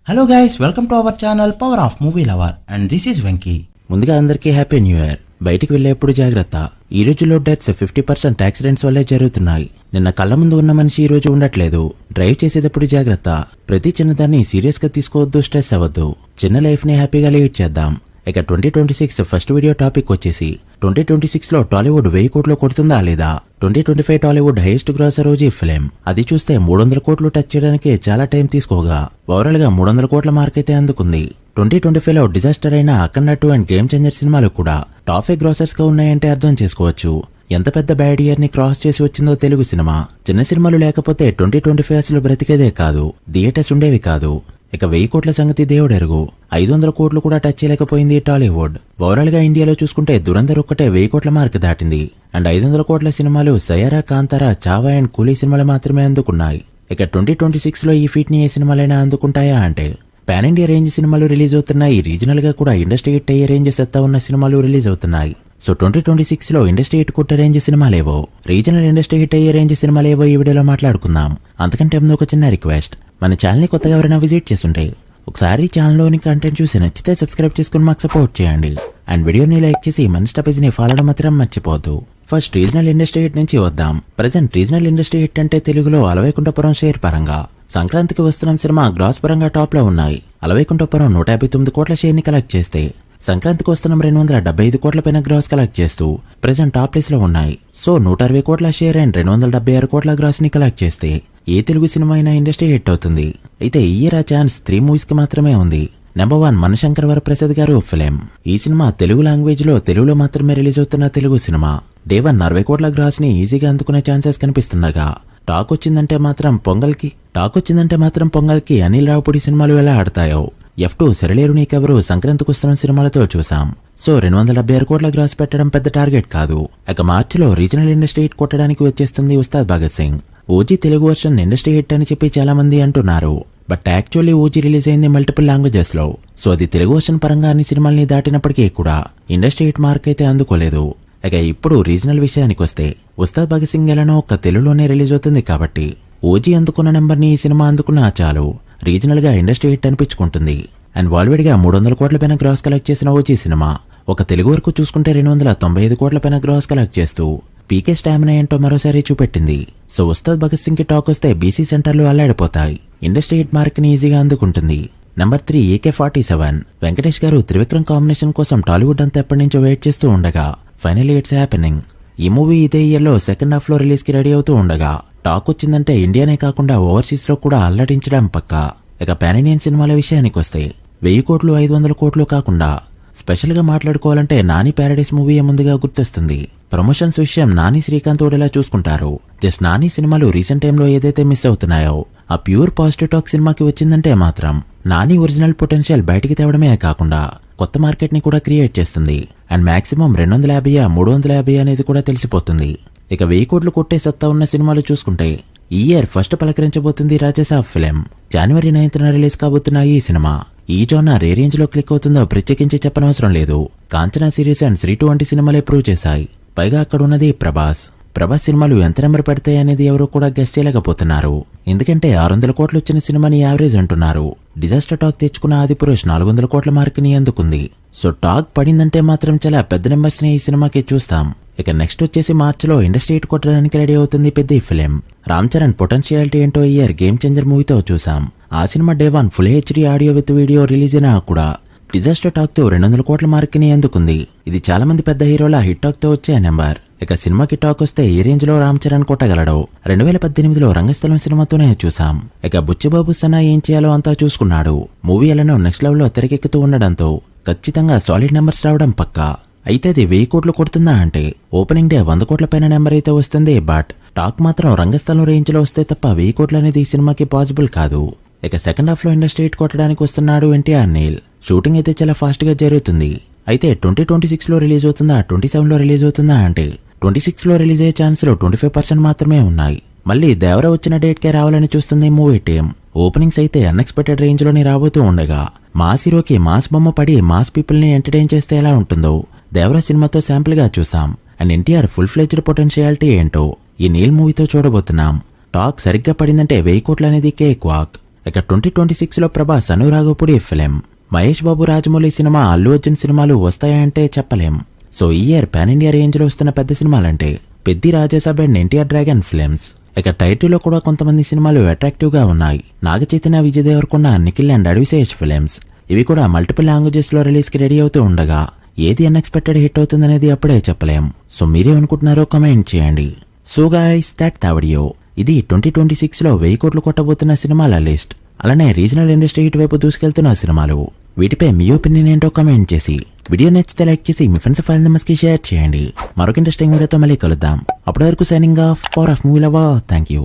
Hello guys, welcome to our channel power of movie lover and this is Venky. ముందుగా అందరికీ happy new year. బయటికి వెళ్లేప్పుడు జాగ్రత్త. ఈ రోజుల్లో డెత్స్ 50% యాక్సిడెంట్స్ వల్లే జరుగుతున్నాయి. నిన్న కళ్ళ ముందు ఉన్న మనిషి ఈ రోజు ఉండట్లేదు. డ్రైవ్ చేసేటప్పుడు జాగ్రత్త. ప్రతి చిన్నదాన్ని సీరియస్ గా తీసుకోవద్దు, స్ట్రెస్ అవ్వద్దు. చిన్న లైఫ్ ని హ్యాపీగా లీడ్ చేద్దాం. ఇక 2026 ఫస్ట్ వీడియో టాపిక్ వచ్చేసి 2026 లో టాలీవుడ్ 1000 కోట్లు కొడుతుందా లేదా? 2025 Tollywood highest grosser OG film. అది చూస్తే 300 కోట్లు టచ్ చేయడానికి చాలా టైం తీసుకోగా ఓవరాల్ గా 300 కోట్ల మార్క్ అయితే అందుకుంది. 2025 లో డిజాస్టర్ అయిన అఖండ 2 అండ్ గేమ్ చేంజర్ సినిమాలు కూడా టాప్ 5 గ్రాసర్స్ గా ఉన్నాయంటే అర్థం చేసుకోవచ్చు ఎంత పెద్ద బ్యాడ్ ఇయర్ ని క్రాస్ చేసి వచ్చిందో తెలుగు సినిమా. చిన్న సినిమాలు లేకపోతే 2025 అసలు బ్రతికేదే కాదు, థియేటర్స్ ఉండేవి కాదు. ఇక 1000 కోట్ల సంగతి దేవుడెరుగు. 500 కోట్లు కూడా టచ్ చేయలేకపోయింది టాలీవుడ్. ఓవరాల్ గా ఇండియాలో చూసుకుంటే దురంధర్ ఒక్కటే 1000 కోట్ల మార్క్ దాటింది. అండ్ 500 కోట్ల సినిమాలు సయారా, కాంతారా, చావా అండ్ కూలీ సినిమాలు మాత్రమే అందుకున్నాయి. ఇక 2026 లో ఈ ఫీట్ ని ఏ సినిమాలైనా అందుకుంటాయా అంటే పాన్ ఇండియా రేంజ్ సినిమాలు రిలీజ్ అవుతున్నాయి. రీజనల్ గా కూడా ఇండస్ట్రీ హిట్ అయ్యే రేంజ్ సత్తా ఉన్న సినిమాలు రిలీజ్ అవుతున్నాయి. సో 2026 లో ఇండస్ట్రీ హిట్ కొట్టే రేంజ్ సినిమాలేవో, రీజనల్ ఇండస్ట్రీ హిట్ అయ్యే రేంజ్ సినిమాలేవో ఈ వీడియోలో మాట్లాడుకుందాం. అంతకంటే ముందు ఒక చిన్న రిక్వెస్ట్, మన ఛానల్ ని కొత్తగా ఎవరైనా విజిట్ చేస్తుంటే ఒకసారి ఛానల్లోని కంటెంట్ చూసి నచ్చితే సబ్స్క్రైబ్ చేసుకుని మాకు సపోర్ట్ చేయండి. అండ్ వీడియోని లైక్ చేసి మన స్టాపేజ్ ని ఫాలో మాత్రం మర్చిపోద్దు. ఫస్ట్ రీజనల్ ఇండస్ట్రీ హిట్ నుంచి వద్దాం. ప్రెజెంట్ రీజనల్ ఇండస్ట్రీ హిట్ అంటే తెలుగులో అలవైకుంఠపురం షేర్ పరంగా సంక్రాంతికి వస్తున్న సినిమా గ్రాస్ పరంగా టాప్ లో ఉన్నాయి. అలవైకుంఠపురం 159 కోట్ల షేర్ ని కలెక్ట్ చేస్తే సంక్రాంతికి వస్తున్న 275 కోట్ల పైన గ్రాస్ కలెక్ట్ చేస్తూ ప్రెజెంట్ టాప్ ప్లేస్ లో ఉన్నాయి. సో 160 కోట్ల షేర్ అండ్ 276 కోట్ల గ్రాస్ ని కలెక్ట్ చేస్తే ఏ తెలుగు సినిమా అయినా ఇండస్ట్రీ హిట్ అవుతుంది. అయితే ఈ ఇయర్ ఆ ఛాన్స్ 3 మూవీస్ కి మాత్రమే ఉంది. నెంబర్ 1 మనశంకర్ వరప్రసాద్ గారు ఫిలిం. ఈ సినిమా తెలుగు లాంగ్వేజ్ లో తెలుగులో మాత్రమే రిలీజ్ అవుతున్న తెలుగు సినిమా. డే 1 60 కోట్ల గ్రాస్ ని ఈజీగా అందుకునే ఛాన్సెస్ కనిపిస్తుండగా టాక్ వచ్చిందంటే మాత్రం పొంగల్కి అనిల్ రావుపూడి సినిమాలు ఎలా ఆడతాయో F2 సరిలేరు నీకెవరు సంక్రాంతికి వస్తున్న సినిమాలతో చూసాం. సో 276 కోట్ల గ్రాస్ పెట్టడం పెద్ద టార్గెట్ కాదు. ఇక మార్చిలో రీజనల్ ఇండస్ట్రీ హిట్ కొట్టడానికి వచ్చేస్తుంది Ustaad Bhagat Singh. OG Telugu version industry hit అని చెప్పి చాలా మంది అంటున్నారు. బట్ యాక్చువల్లీ ఓజీ రిలీజ్ అయింది మల్టిపుల్ లాంగ్వేజెస్ లో. సో అది తెలుగు వర్షన్ పరంగా అన్ని సినిమాల్ని దాటినప్పటికీ కూడా ఇండస్ట్రీ హిట్ మార్క్ అయితే అందుకోలేదు. ఇక ఇప్పుడు రీజనల్ విషయానికి వస్తే ఉస్తాద్ భగత్ సింగ్ ఎలానో ఒక్క తెలుగులోనే రిలీజ్ అవుతుంది కాబట్టి ఓజీ అందుకున్న నెంబర్ ని ఈ సినిమా అందుకున్నా చాలు రీజనల్ గా ఇండస్ట్రీ హిట్ అనిపించుకుంటుంది. అండ్ వాల్వేడిగా 300 కోట్ల పైన గ్రాస్ కలెక్ట్ చేసిన ఓజీ సినిమా ఒక తెలుగు వరకు చూసుకుంటే 295 కోట్ల పైన గ్రాస్ కలెక్ట్ చేస్తూ పీకే స్టామినా ఏంటో మరోసారి చూపెట్టింది. సో ఉస్తాద్ భగత్ సింగ్ కి టాక్ వస్తే బీసీ సెంటర్లు అల్లాడిపోతాయి. ఇండస్ట్రీ హిట్ మార్క్ ని ఈజీగా అందుకుంటుంది. Number 3 AK-47. వెంకటేష్ గారు త్రివిక్రమ్ కాంబినేషన్ కోసం టాలీవుడ్ అంతా ఎప్పటి నుంచో వెయిట్ చేస్తూ ఉండగా ఫైనల్లీ ఇట్స్ హ్యాపెనింగ్. ఈ మూవీ ఇదే ఇయర్ లో సెకండ్ హాఫ్ లో రిలీజ్ కి రెడీ అవుతూ ఉండగా టాక్ వచ్చిందంటే ఇండియానే కాకుండా ఓవర్సీస్ లో కూడా అల్లడించడం పక్కా. ఇక పాన్ ఇండియన్ సినిమాల విషయానికి వస్తే 1000 కోట్లు 500 కోట్లు కాకుండా స్పెషల్ గా మాట్లాడుకోవాలంటే నాని ప్యారడైస్ మూవీ ముందుగా గుర్తొస్తుంది. ప్రమోషన్స్ విషయం నాని శ్రీకాంత్ ఓడేలా చూసుకుంటారు. జస్ట్ నాని సినిమాలు రీసెంట్ టైంలో ఏదైతే మిస్ అవుతున్నాయో ఆ ప్యూర్ పాజిటివ్ టాక్ సినిమాకి వచ్చిందంటే మాత్రం నాని ఒరిజినల్ పొటెన్షియల్ బయటికి తేవడమే కాకుండా కొత్త మార్కెట్ ని కూడా క్రియేట్ చేస్తుంది. అండ్ మాక్సిమం 250 350 అనేది కూడా తెలిసిపోతుంది. ఇక 1000 కోట్లు కొట్టే సత్తా ఉన్న సినిమాలు చూసుకుంటే ఈ ఇయర్ ఫస్ట్ పలకరించబోతుంది Raja Saab film. January 9th release కాబోతున్న ఈ సినిమా ఈ జోనర్ ఏ రేంజ్ లో క్లిక్ అవుతుందో ప్రత్యేకించి చెప్పనవసరం లేదు. కాంచనా సిరీస్ అండ్ శ్రీ 2 వంటి సినిమాలే ప్రూవ్ చేశాయి. పైగా అక్కడ ఉన్నది ప్రభాస్ సినిమాలు ఎంత నెంబర్ పడతాయి అనేది ఎవరు కూడా గెస్ చేయలేకపోతున్నారు. ఎందుకంటే 600 కోట్లు వచ్చిన సినిమాని యావరేజ్ అంటున్నారు. డిజాస్టర్ టాక్ తెచ్చుకున్న ఆదిపురుష్ 400 కోట్ల మార్క్ ని అందుకుంది. సో టాక్ పడిందంటే మాత్రం చాలా పెద్ద నెంబర్స్ ని ఈ సినిమాకి చూస్తాం. ఇక నెక్స్ట్ వచ్చేసి మార్చిలో ఇండస్ట్రీ హిట్ కొట్టడానికి రెడీ అవుతుంది పెద్ద ఫిలిం. రామ్ చరణ్ పొటెన్షియాలిటీ ఏంటో ఈ ఇయర్ గేమ్ చేంజర్ మూవీతో చూసాం. ఆ cinema day 1 full HD audio with video release అయినా కూడా డిజాస్టర్ టాక్ తో 200 కోట్ల మార్క్ ని అందుకుంది. ఇది చాలా మంది పెద్ద హీరోల హిట్ టాక్ తో వచ్చే నెంబర్. ఇక సినిమాకి టాక్ వస్తే ఈ రేంజ్ లో రామ్ చరణ్ కొట్టగలడు 2018లో రంగస్థలం సినిమాతోనే చూసాం. ఇక బుచ్చిబాబు సనా ఏం చేయాలో అంతా చూసుకున్నాడు. మూవీ ఎలానో నెక్స్ట్ లెవెల్ లో తెరకెక్కుతూ ఉండడంతో ఖచ్చితంగా సాలిడ్ నెంబర్స్ రావడం పక్కా. అయితే అది 1000 కోట్లు కొడుతుందా అంటే ఓపెనింగ్ డే 100 కోట్ల పైన నెంబర్ అయితే వస్తుంది. బట్ టాక్ మాత్రం రంగస్థలం రేంజ్ లో వస్తే తప్ప 1000 కోట్లు అనేది ఈ సినిమాకి పాసిబుల్ కాదు. ఇక సెకండ్ హాఫ్ లో ఇండస్ట్రీ హిట్ కొట్టడానికి వస్తున్నాడు ఎన్టీఆర్ నీల్. షూటింగ్ అయితే చాలా ఫాస్ట్ గా జరుగుతుంది. అయితే 2026 లో రిలీజ్ అవుతుందా 27 లో రిలీజ్ అవుతుందా అంటే 26 లో రిలీజ్ అయ్యే ఛాన్సులు 25% మాత్రమే ఉన్నాయి. మళ్ళీ దేవరా వచ్చిన డేట్ కే రావాలని చూస్తుంది మూవీ టీం. ఓపెనింగ్స్ అయితే అన్ఎక్స్పెక్టెడ్ రేంజ్ లోనే రాబోతూ ఉండగా మాస్ హీరోకి మాస్ బొమ్మ పడి మాస్ పీపుల్ ని ఎంటర్టైన్ చేస్తే ఎలా ఉంటుందో దేవరా సినిమాతో శాంపుల్ గా చూసాం. And NTR full fledged potentiality ఏంటో ఈ నీల్ మూవీతో చూడబోతున్నాం. టాక్ సరిగ్గా పడిందంటే 1000 కోట్లు అనేది కేక్ వాక్. ఇక 2026లో ప్రభాస్ అనురాగపుడి ఫిలిం, మహేష్ బాబు రాజమౌళి సినిమా, అల్లు అర్జున్ సినిమాలు వస్తాయంటే చెప్పలేం. సో ఈ ఇయర్ పాన్ ఇండియా రేంజ్ లో వస్తున్న పెద్ద సినిమాలంటే Peddi, Raja Saab and NTR dragon films. ఇక టైటిల్లో కూడా కొంతమంది సినిమాలు అట్రాక్టివ్ గా ఉన్నాయి. Naga Chaitanya, Vijay Deverakonda, Nikhil and Adivi Sesh films. ఇవి కూడా మల్టిపుల్ లాంగ్వేజెస్ లో రిలీజ్ కి రెడీ అవుతూ ఉండగా ఏది అన్ఎక్స్పెక్టెడ్ హిట్ అవుతుందనేది అప్పుడే చెప్పలేం. సో మీరేమనుకుంటున్నారో కామెంట్ చేయండి. So guys, that the video. ఇది 2026లో 1000 కోట్లు కొట్టబోతున్న సినిమాల లిస్ట్. అలానే రీజనల్ ఇండస్ట్రీ వైపు దూసుకెళ్తున్న సినిమాలు. వీటిపై మీ ఒపీనియన్ ఏంటో కామెంట్ చేసి, వీడియో నచ్చితే లైక్ చేసి మీ ఫ్రెండ్స్ ఫైల్ మెంబర్స్ కి షేర్ చేయండి. మరొక ఇంట్రెస్టింగ్ వీడియోతో మళ్ళీ కలుద్దాం. అప్పటి వరకు signing off, power of movie lover. Thank you.